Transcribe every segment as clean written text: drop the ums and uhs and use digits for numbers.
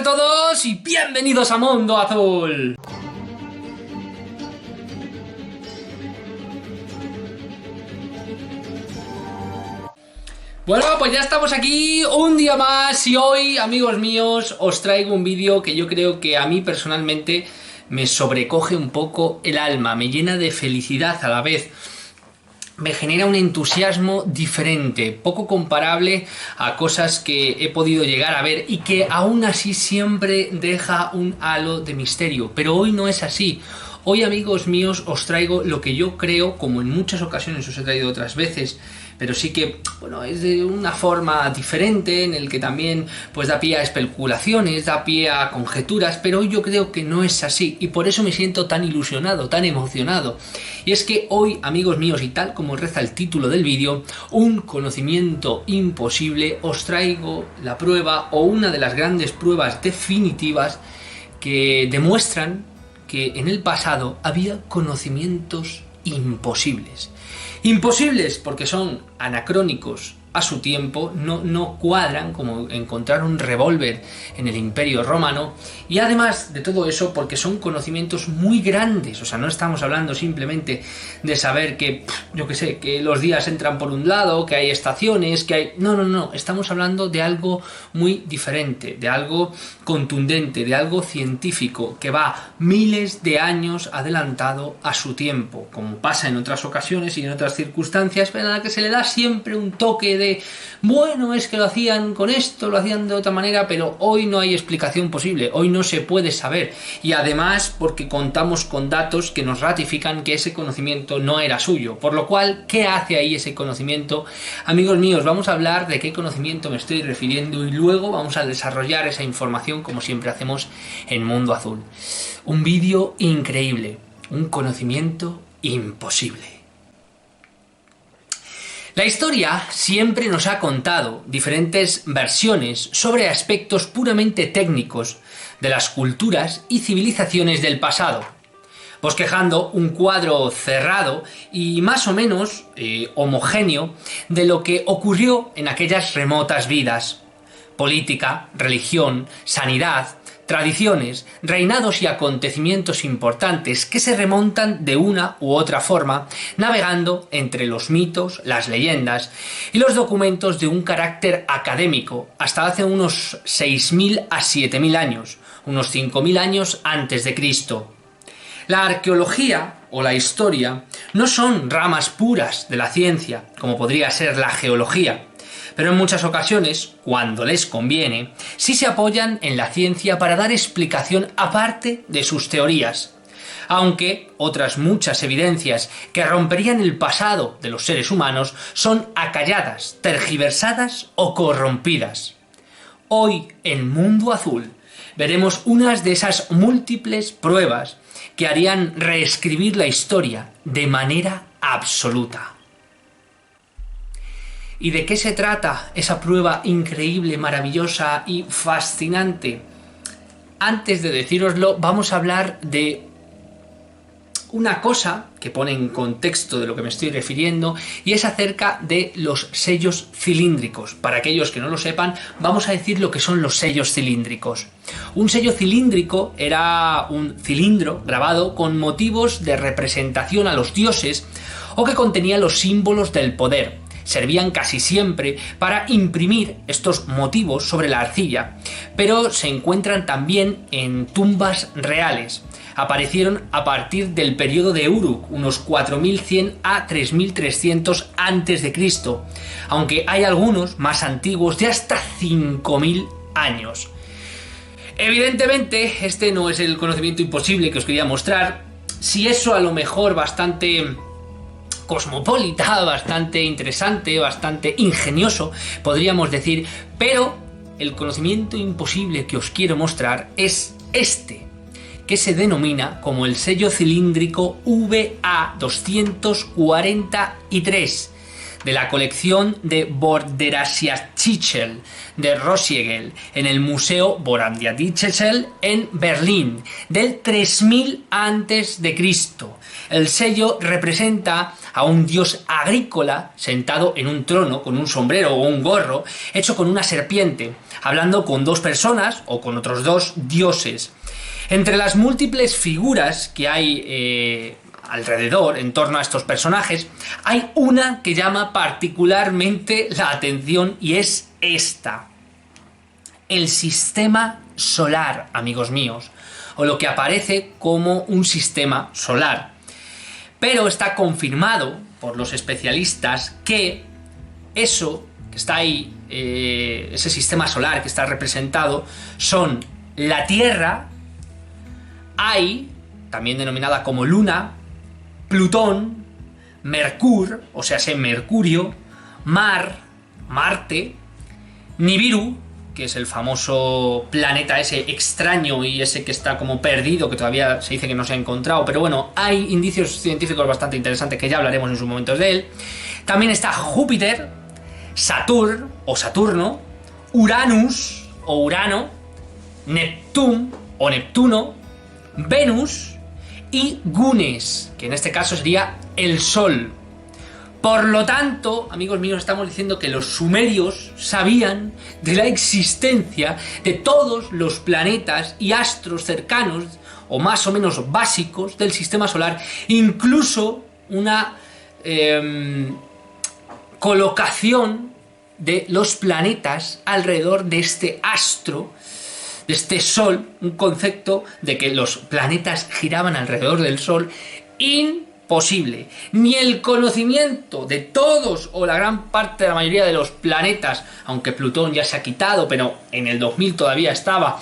a todos y bienvenidos a Mundo Azul. Bueno, pues ya estamos aquí un día más y hoy, amigos míos, os traigo un vídeo que yo creo que a mí personalmente me sobrecoge un poco el alma, me llena de felicidad a la vez. Me genera un entusiasmo diferente, poco comparable a cosas que he podido llegar a ver y que aún así siempre deja un halo de misterio. Pero hoy no es así. Hoy, amigos míos, os traigo lo que yo creo, como en muchas ocasiones os he traído otras veces, pero sí que, bueno, es de una forma diferente, en el que también pues da pie a especulaciones, da pie a conjeturas, pero hoy yo creo que no es así y por eso me siento tan ilusionado, tan emocionado. Y es que hoy, amigos míos, y tal como reza el título del vídeo, un conocimiento imposible, os traigo la prueba o una de las grandes pruebas definitivas que demuestran que en el pasado había conocimientos imposibles. Imposibles porque son anacrónicos a su tiempo, no cuadran, como encontrar un revólver en el Imperio Romano, y además de todo eso porque son conocimientos muy grandes. O sea, no estamos hablando simplemente de saber que, yo qué sé, que los días entran por un lado, que hay estaciones, que hay... No, estamos hablando de algo muy diferente, de algo contundente, de algo científico, que va miles de años adelantado a su tiempo, como pasa en otras ocasiones y en otras circunstancias, pero a la que se le da siempre un toque de, bueno, es que lo hacían con esto, lo hacían de otra manera, pero hoy no hay explicación posible, hoy no se puede saber, y además porque contamos con datos que nos ratifican que ese conocimiento no era suyo, por lo cual, ¿qué hace ahí ese conocimiento? Amigos míos, vamos a hablar de qué conocimiento me estoy refiriendo y luego vamos a desarrollar esa información como siempre hacemos en Mundo Azul. Un vídeo increíble, un conocimiento imposible. La historia siempre nos ha contado diferentes versiones sobre aspectos puramente técnicos de las culturas y civilizaciones del pasado, bosquejando un cuadro cerrado y más o menos homogéneo de lo que ocurrió en aquellas remotas vidas: política, religión, sanidad, tradiciones, reinados y acontecimientos importantes que se remontan de una u otra forma, navegando entre los mitos, las leyendas y los documentos de un carácter académico hasta hace unos 6.000 a 7.000 años, unos 5.000 años antes de Cristo. La arqueología o la historia no son ramas puras de la ciencia, como podría ser la geología, pero en muchas ocasiones, cuando les conviene, sí se apoyan en la ciencia para dar explicación aparte de sus teorías, aunque otras muchas evidencias que romperían el pasado de los seres humanos son acalladas, tergiversadas o corrompidas. Hoy, en Mundo Azul, veremos unas de esas múltiples pruebas que harían reescribir la historia de manera absoluta. ¿Y de qué se trata esa prueba increíble, maravillosa y fascinante? Antes de decíroslo, vamos a hablar de una cosa que pone en contexto de lo que me estoy refiriendo, y es acerca de los sellos cilíndricos. Para aquellos que no lo sepan, vamos a decir lo que son los sellos cilíndricos. Un sello cilíndrico era un cilindro grabado con motivos de representación a los dioses o que contenía los símbolos del poder. Servían casi siempre para imprimir estos motivos sobre la arcilla, pero se encuentran también en tumbas reales. Aparecieron a partir del periodo de Uruk, unos 4100 a 3300 a.C., aunque hay algunos más antiguos de hasta 5000 años. Evidentemente, este no es el conocimiento imposible que os quería mostrar. Si eso a lo mejor bastante cosmopolita, bastante interesante, bastante ingenioso, podríamos decir, pero el conocimiento imposible que os quiero mostrar es este, que se denomina como el sello cilíndrico VA243, de la colección de Vorderasiaschitzel de Rosiegel en el Museo Vorderasiaschitzel en Berlín, del 3000 a.C. El sello representa a un dios agrícola sentado en un trono con un sombrero o un gorro hecho con una serpiente, hablando con dos personas o con otros dos dioses. Entre las múltiples figuras que hay alrededor, en torno a estos personajes, hay una que llama particularmente la atención y es esta: el sistema solar, amigos míos, o lo que aparece como un sistema solar. Pero está confirmado por los especialistas que eso que está ahí, ese sistema solar que está representado, son la Tierra, hay, también denominada como Luna, Plutón, Mercurio, o sea, Mercurio, Marte, Nibiru, que es el famoso planeta ese extraño y ese que está como perdido, que todavía se dice que no se ha encontrado, pero bueno, hay indicios científicos bastante interesantes que ya hablaremos en sus momentos de él. También está Júpiter, Saturno, Uranus o Urano, Neptuno, Venus y Gunes, que en este caso sería el Sol. Por lo tanto, amigos míos, estamos diciendo que los sumerios sabían de la existencia de todos los planetas y astros cercanos, o más o menos básicos, del sistema solar, incluso una colocación de los planetas alrededor de este astro, de este Sol, un concepto de que los planetas giraban alrededor del Sol, imposible. Ni el conocimiento de todos o la gran parte de la mayoría de los planetas, aunque Plutón ya se ha quitado, pero en el 2000 todavía estaba,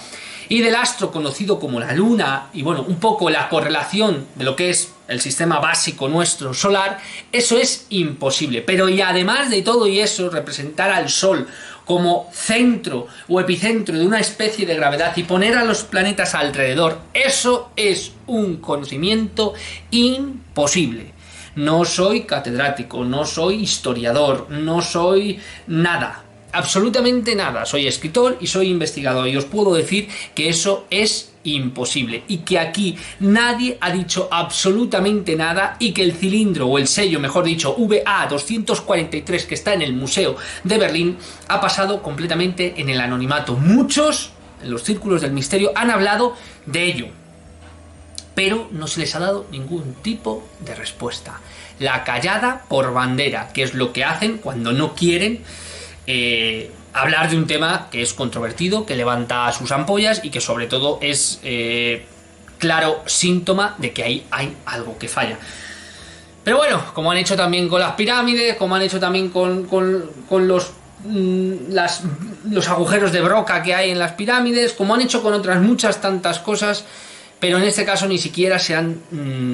y del astro conocido como la Luna, y bueno, un poco la correlación de lo que es el sistema básico nuestro solar, eso es imposible. Pero y además de todo y eso, representar al Sol como centro o epicentro de una especie de gravedad y poner a los planetas alrededor, eso es un conocimiento imposible. No soy catedrático, no soy historiador, no soy nada, absolutamente nada. Soy escritor y soy investigador y os puedo decir que eso es imposible y que aquí nadie ha dicho absolutamente nada y que el cilindro o el sello, mejor dicho, VA243 que está en el Museo de Berlín ha pasado completamente en el anonimato. Muchos en los círculos del misterio han hablado de ello, pero no se les ha dado ningún tipo de respuesta. La callada por bandera, que es lo que hacen cuando no quieren hablar de un tema que es controvertido, que levanta sus ampollas y que sobre todo es claro síntoma de que ahí hay algo que falla. Pero bueno, como han hecho también con las pirámides, como han hecho también con los agujeros de broca que hay en las pirámides, como han hecho con otras muchas tantas cosas, pero en este caso ni siquiera se han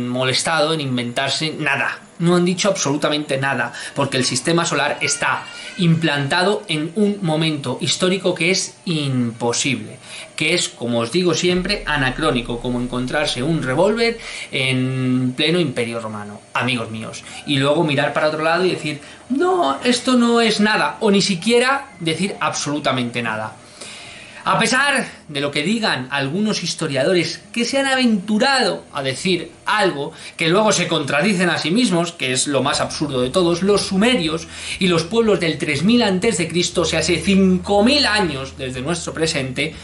molestado en inventarse nada. No han dicho absolutamente nada, porque el sistema solar está implantado en un momento histórico que es imposible, que es, como os digo siempre, anacrónico, como encontrarse un revólver en pleno Imperio Romano, amigos míos, y luego mirar para otro lado y decir, no, esto no es nada, o ni siquiera decir absolutamente nada. A pesar de lo que digan algunos historiadores que se han aventurado a decir algo que luego se contradicen a sí mismos, que es lo más absurdo de todos, los sumerios y los pueblos del 3000 a.C., o sea, hace 5000 años desde nuestro presente,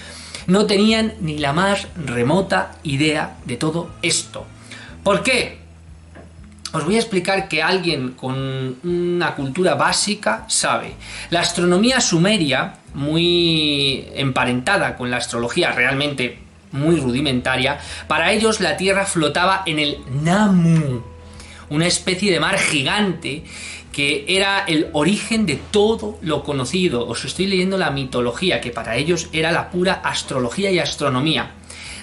no tenían ni la más remota idea de todo esto. ¿Por qué? Os voy a explicar que alguien con una cultura básica sabe. La astronomía sumeria, muy emparentada con la astrología realmente muy rudimentaria, para ellos la Tierra flotaba en el Namu, una especie de mar gigante que era el origen de todo lo conocido. Os estoy leyendo la mitología, que para ellos era la pura astrología y astronomía.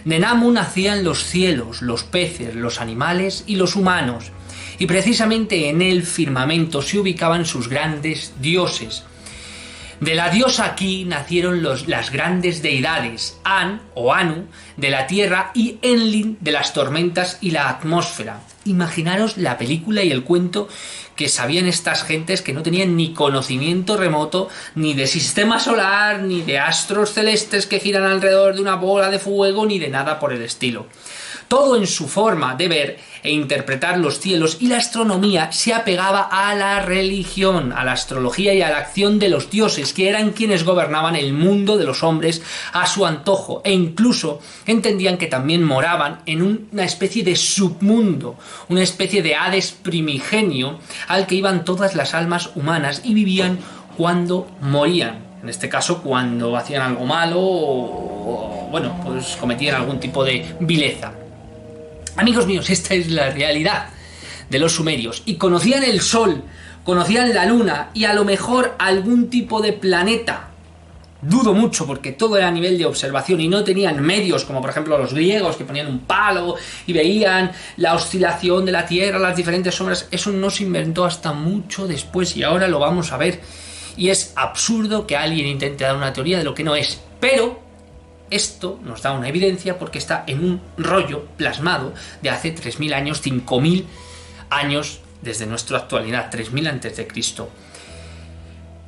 De Namu nacían los cielos, los peces, los animales y los humanos. Y precisamente en el firmamento se ubicaban sus grandes dioses. De la diosa Ki nacieron las grandes deidades, An o Anu de la tierra y Enlil de las tormentas y la atmósfera. Imaginaros la película y el cuento que sabían estas gentes que no tenían ni conocimiento remoto ni de sistema solar, ni de astros celestes que giran alrededor de una bola de fuego, ni de nada por el estilo. Todo en su forma de ver e interpretar los cielos y la astronomía se apegaba a la religión, a la astrología y a la acción de los dioses, que eran quienes gobernaban el mundo de los hombres a su antojo, e incluso entendían que también moraban en una especie de submundo, una especie de Hades primigenio al que iban todas las almas humanas y vivían cuando morían. En este caso, cuando hacían algo malo o bueno, pues cometían algún tipo de vileza. Amigos míos, esta es la realidad de los sumerios. Y conocían el sol, conocían la luna y a lo mejor algún tipo de planeta. Dudo mucho porque todo era a nivel de observación y no tenían medios como por ejemplo los griegos que ponían un palo y veían la oscilación de la Tierra, las diferentes sombras. Eso no se inventó hasta mucho después y ahora lo vamos a ver. Y es absurdo que alguien intente dar una teoría de lo que no es. Pero esto nos da una evidencia porque está en un rollo plasmado de hace 3.000 años, 5.000 años desde nuestra actualidad, 3.000 antes de Cristo.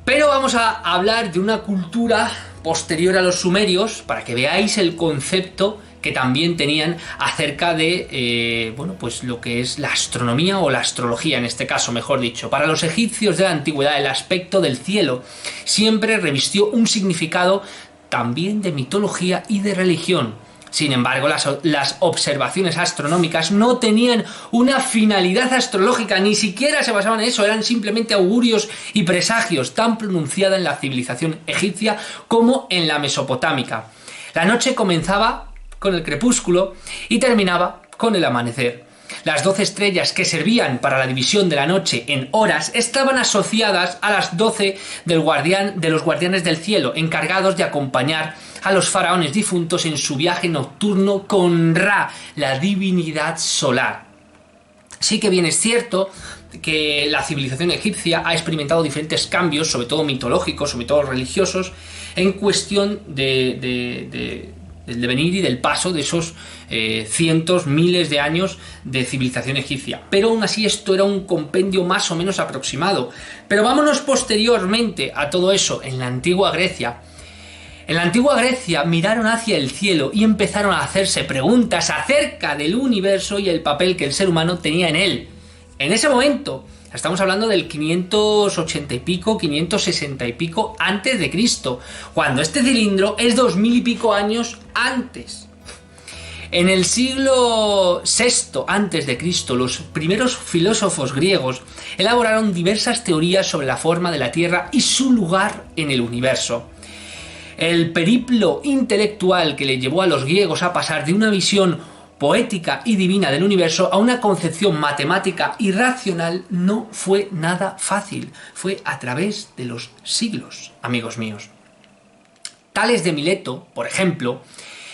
Pero vamos a hablar de una cultura posterior a los sumerios para que veáis el concepto que también tenían acerca de bueno, pues lo que es la astronomía o la astrología en este caso, mejor dicho. Para los egipcios de la antigüedad, el aspecto del cielo siempre revistió un significado también de mitología y de religión. Sin embargo, las observaciones astronómicas no tenían una finalidad astrológica, ni siquiera se basaban en eso, eran simplemente augurios y presagios, tan pronunciada en la civilización egipcia como en la mesopotámica. La noche comenzaba con el crepúsculo y terminaba con el amanecer. Las 12 estrellas que servían para la división de la noche en horas estaban asociadas a las 12 de los guardianes del cielo, encargados de acompañar a los faraones difuntos en su viaje nocturno con Ra, la divinidad solar. Sí que bien es cierto que la civilización egipcia ha experimentado diferentes cambios, sobre todo mitológicos, sobre todo religiosos, en cuestión del devenir y del paso de esos cientos, miles de años de civilización egipcia. Pero aún así esto era un compendio más o menos aproximado. Pero vámonos posteriormente a todo eso, en la antigua Grecia. En la antigua Grecia miraron hacia el cielo y empezaron a hacerse preguntas acerca del universo y el papel que el ser humano tenía en él. En ese momento, estamos hablando del 580 y pico, 560 y pico antes de Cristo, cuando este cilindro es 2000 y pico años antes. En el siglo VI antes de Cristo, los primeros filósofos griegos elaboraron diversas teorías sobre la forma de la Tierra y su lugar en el universo. El periplo intelectual que le llevó a los griegos a pasar de una visión poética y divina del universo a una concepción matemática y racional no fue nada fácil, fue a través de los siglos, amigos míos. Tales de Mileto, por ejemplo,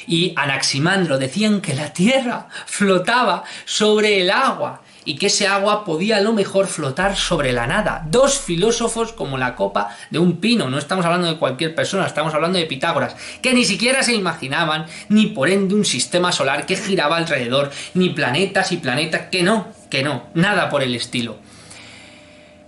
y Anaximandro decían que la Tierra flotaba sobre el agua y que ese agua podía a lo mejor flotar sobre la nada. Dos filósofos como la copa de un pino, no estamos hablando de cualquier persona, estamos hablando de Pitágoras, que ni siquiera se imaginaban ni por ende un sistema solar que giraba alrededor, ni planetas y planetas, que no, nada por el estilo.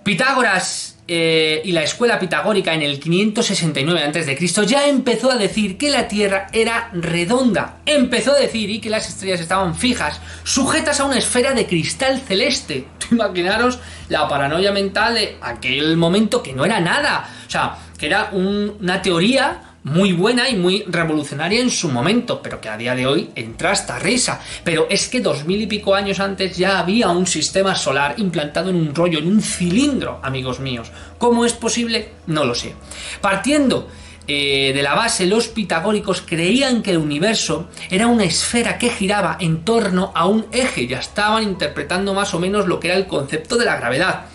Pitágoras y la escuela pitagórica en el 569 a.C. ya empezó a decir que la Tierra era redonda. Empezó a decir y que las estrellas estaban fijas, sujetas a una esfera de cristal celeste. Imaginaros la paranoia mental de aquel momento, que no era nada. O sea, que era una teoría muy buena y muy revolucionaria en su momento, pero que a día de hoy entra hasta risa. Pero es que 2000 y pico años antes ya había un sistema solar implantado en un rollo, en un cilindro, amigos míos. ¿Cómo es posible? No lo sé. Partiendo de la base, los pitagóricos creían que el universo era una esfera que giraba en torno a un eje. Ya estaban interpretando más o menos lo que era el concepto de la gravedad,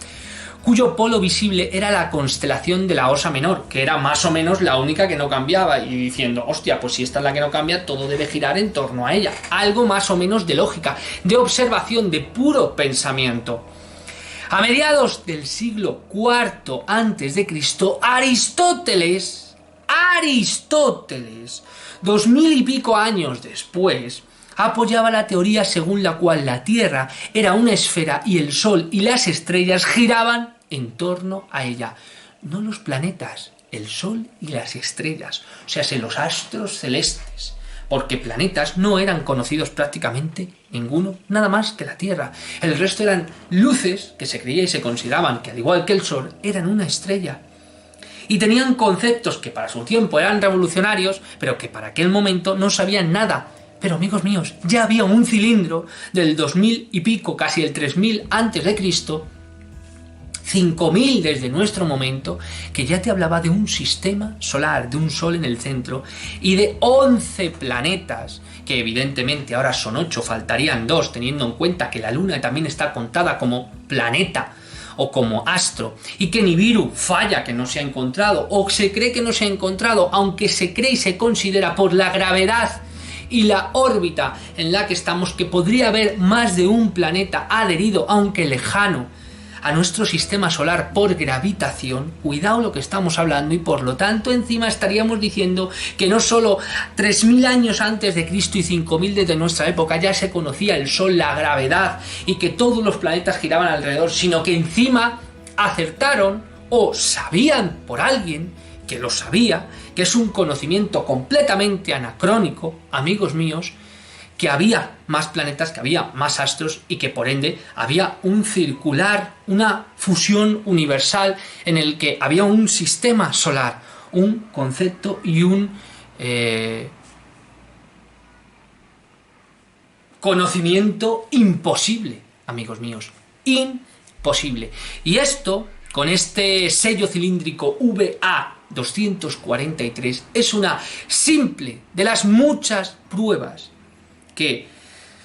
cuyo polo visible era la constelación de la Osa Menor, que era más o menos la única que no cambiaba, y diciendo, hostia, pues si esta es la que no cambia, todo debe girar en torno a ella. Algo más o menos de lógica, de observación, de puro pensamiento. A mediados del siglo IV a.C., Aristóteles, 2000 y pico años después, apoyaba la teoría según la cual la Tierra era una esfera y el Sol y las estrellas giraban en torno a ella. No los planetas, el Sol y las estrellas, o sea, los astros celestes. Porque planetas no eran conocidos prácticamente ninguno, nada más que la Tierra. El resto eran luces que se creía y se consideraban que, al igual que el Sol, eran una estrella. Y tenían conceptos que para su tiempo eran revolucionarios, pero que para aquel momento no sabían nada. Pero, amigos míos, ya había un cilindro del 2000 y pico, casi el 3000 a.C., 5000 desde nuestro momento, que ya te hablaba de un sistema solar, de un sol en el centro y de 11 planetas, que evidentemente ahora son 8, faltarían 2, teniendo en cuenta que la Luna también está contada como planeta o como astro, y que Nibiru falla, que no se ha encontrado, o se cree que no se ha encontrado, aunque se cree y se considera por la gravedad y la órbita en la que estamos, que podría haber más de un planeta adherido, aunque lejano, a nuestro sistema solar por gravitación. Cuidado lo que estamos hablando, y por lo tanto encima estaríamos diciendo que no solo 3000 años antes de Cristo y 5000 desde nuestra época ya se conocía el Sol, la gravedad y que todos los planetas giraban alrededor, sino que encima acertaron o sabían por alguien que lo sabía, que es un conocimiento completamente anacrónico, amigos míos, que había más planetas, que había más astros y que por ende había un circular, una fusión universal en el que había un sistema solar, un concepto y un conocimiento imposible, amigos míos, imposible. Y esto, con este sello cilíndrico VA243, es una simple de las muchas pruebas que,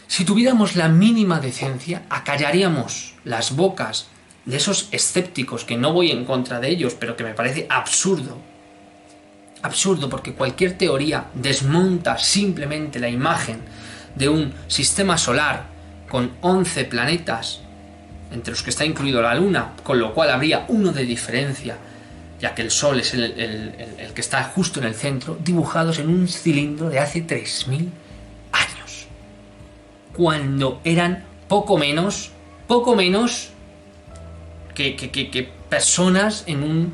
si tuviéramos la mínima decencia, acallaríamos las bocas de esos escépticos, que no voy en contra de ellos, pero que me parece absurdo. Absurdo, porque cualquier teoría desmonta simplemente la imagen de un sistema solar con 11 planetas, entre los que está incluido la Luna, con lo cual habría uno de diferencia, ya que el Sol es el que está justo en el centro, dibujados en un cilindro de hace 3000 años, cuando eran poco menos que personas en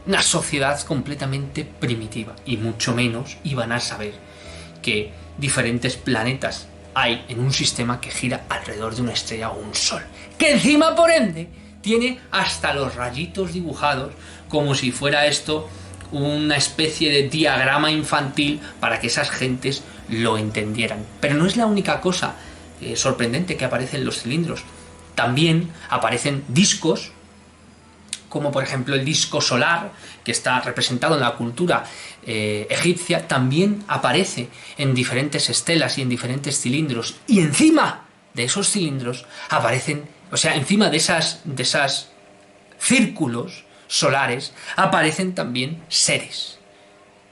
una sociedad completamente primitiva, y mucho menos iban a saber que diferentes planetas hay en un sistema que gira alrededor de una estrella o un sol, que encima por ende tiene hasta los rayitos dibujados, como si fuera esto una especie de diagrama infantil para que esas gentes lo entendieran. Pero no es la única cosa sorprendente que aparece en los cilindros. También aparecen discos, como por ejemplo el disco solar, que está representado en la cultura egipcia, también aparece en diferentes estelas y en diferentes cilindros. Y encima de esos cilindros aparecen, o sea, encima de esas círculos solares, aparecen también seres.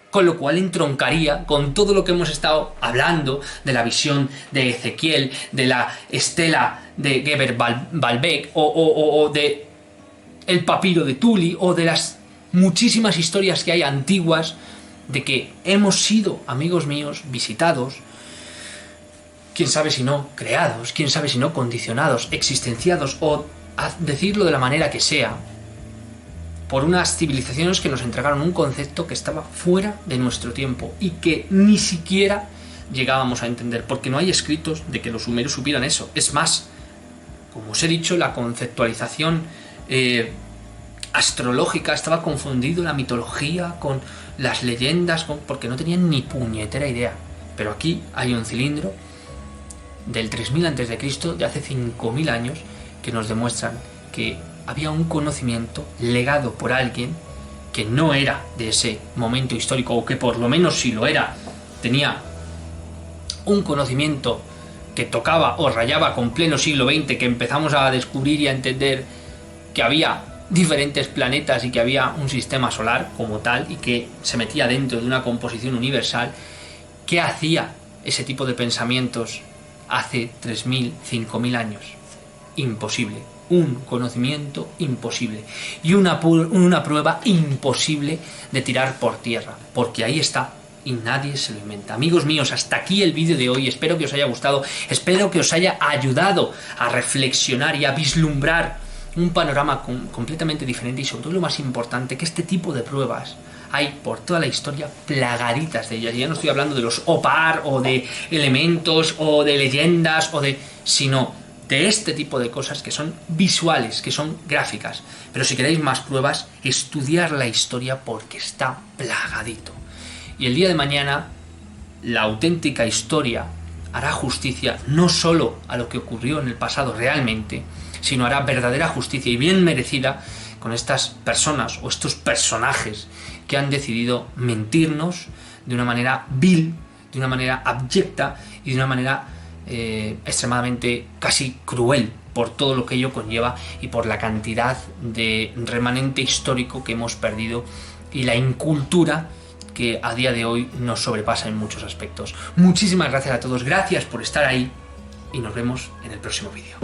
Con lo cual entroncaría con todo lo que hemos estado hablando de la visión de Ezequiel, de la estela de Geber Baalbek, o de el papiro de Tuli, o de las muchísimas historias que hay antiguas de que hemos sido, amigos míos, visitados, quién sabe si no creados, quién sabe si no condicionados, existenciados, o a decirlo de la manera que sea, por unas civilizaciones que nos entregaron un concepto que estaba fuera de nuestro tiempo y que ni siquiera llegábamos a entender, porque no hay escritos de que los sumerios supieran eso. Es más, como os he dicho, la conceptualización astrológica estaba confundido la mitología con las leyendas, porque no tenían ni puñetera idea. Pero aquí hay un cilindro del 3000 a.C., de hace 5000 años, que nos demuestran que había un conocimiento legado por alguien que no era de ese momento histórico, o que por lo menos si lo era, tenía un conocimiento que tocaba o rayaba con pleno siglo XX, que empezamos a descubrir y a entender que había diferentes planetas y que había un sistema solar como tal y que se metía dentro de una composición universal. ¿Qué hacía ese tipo de pensamientos hace 3000, 5000 años? Imposible. un conocimiento imposible y una prueba imposible de tirar por tierra, porque ahí está y nadie se lo inventa. Amigos míos, hasta aquí el vídeo de hoy, espero que os haya gustado, espero que os haya ayudado a reflexionar y a vislumbrar un panorama completamente diferente y sobre todo lo más importante, que este tipo de pruebas hay por toda la historia plagaditas de ellas. Y ya no estoy hablando de los OPAR o de elementos o de leyendas sino de este tipo de cosas que son visuales, que son gráficas. Pero si queréis más pruebas, estudiar la historia porque está plagadito. Y el día de mañana, la auténtica historia hará justicia no solo a lo que ocurrió en el pasado realmente, sino hará verdadera justicia y bien merecida con estas personas o estos personajes que han decidido mentirnos de una manera vil, de una manera abyecta y de una manera extremadamente casi cruel por todo lo que ello conlleva y por la cantidad de remanente histórico que hemos perdido y la incultura que a día de hoy nos sobrepasa en muchos aspectos. Muchísimas gracias a todos, gracias por estar ahí y nos vemos en el próximo vídeo.